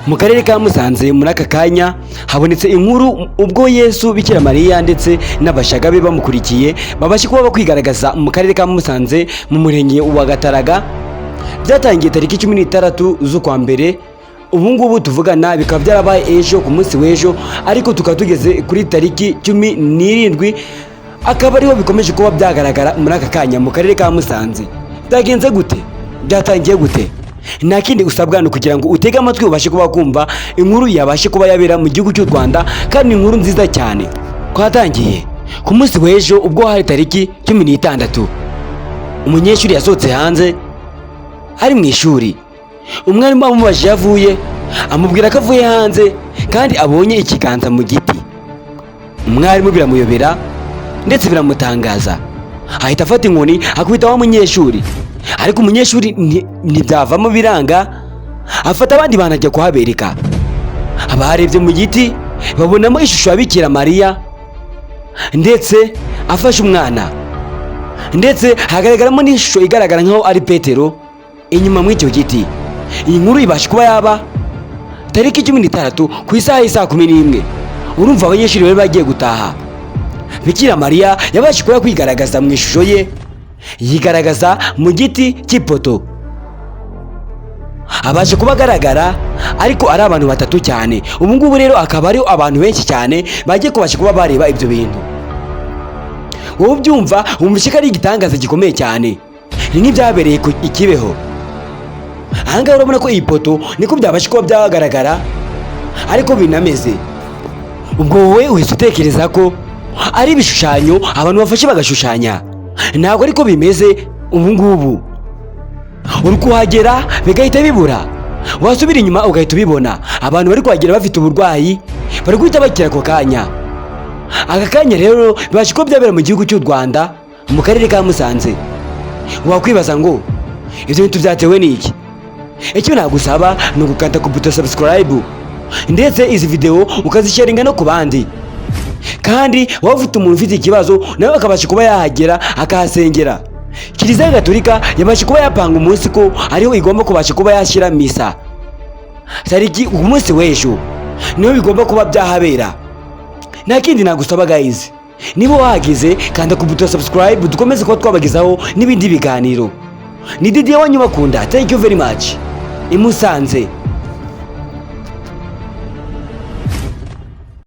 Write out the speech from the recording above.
Mu karere ka Musanze muri aka kanya habonetse inkuru ubwo Yesu Bikira Mariya ndetse n'abashaga be bamukurikiye babashe kuba bakwigaragaza mu karere ka Musanze mu murenge wa Gataraga. Byatangiye tariki 16 z'ukwa mbere, ubu ngubu tuvugana bikaba byarabaye ejo ku munsi w'ejo, ariko tukaba tugeze kuri tariki 17 akaba ariho bikomeje kuba byagaragara muri aka kanya mu karere ka Musanze. Byagenze gute? Byatangiye gute? Nta kindi usabwa no kugira ngo utege amatwi ubashe kuba kumva inkuru yabashe kuba yabera mu gihugu cy'u Rwanda, kandi inkuru nziza cyane. Twatangiye ku munsi w'ejo ubwo hari tariki 16, umunyeshuri yasohotse hanze ari mu ishuri. Umwarimu amubajije avuye, amubwira ko avuye hanze kandi abonye ikiganza mu giti. Umwarimu biramuyobera ndetse biramutangaza, ahita afata inkoni akubita wa munyeshuri, ariko umunyeshuri ntibyavamo biranga, afata abandi bantu ajya kuhabereka. Abarebye mu giti babonamo ishusho ya Bikira Mariya ndetse afashe umwana, ndetse hagaragaramo n'ishusho igaragara nkaho ari Petero inyuma mw'icyo giti. Iyi nkuru ibasha kuba yaba tariki 16 ku isaha y'isa 11. Urumva abanyeshuri bari bagiye gutaha. Bikira Mariya yabasha kuba kwigaragaza mu ishusho ye, yigaragaza mu giti cy'ipoto. Abasha kuba agaragara ariko ari abantu batatu cyane. Ubu ngubu rero akaba ari abantu benshi cyane bagiye kubasha kuba bareba ibyo bintu. Wowe byumva umvishe ko ari igitangaza gikomeye cyane, ni nk'ibyabereye ku Ikibeho. Ahangaha urabona ko iyi poto niko byabasha kuba byagaragara ariko binameze. Ubwo wowe uhise utekereza ko ari ibishushanyo abantu bafashe bagashushanya. Ntabwo ariko bimeze. Ubu ngubu uri kuhagera bigahita bibura, wasubira inyuma ugahita ubibona. Abantu bari kuhagera bafite uburwayi bari guhita bakira ako kanya. Aka kanya rero bibasha kuba byabera mu gihugu cy'u Rwanda mu karere ka Musanze. Wakwibaza ngo ibyo bintu byatewe n'iki? Icyo nagusaba ni ugukanda ku buto subscribe ndetse izi video ukazisharinga no ku bandi, kandi waba ufite umuntu ufite ikibazo nawe akabasha kuba yahagera akahasengera. Kiliziya Gatolika yabasha kuba yapanga umunsi ko ariho igomba kubasha kuba yashyira misa tariki umunsi w'ejo, niho bigomba kuba byahabera. Nta kindi nagusaba guys, niba wahageze kanda ku buto subscribe dukomeze kuba twabagezaho n'ibindi biganiro. Ni Didier wanyu bakunda. Thank you very much. I Musanze.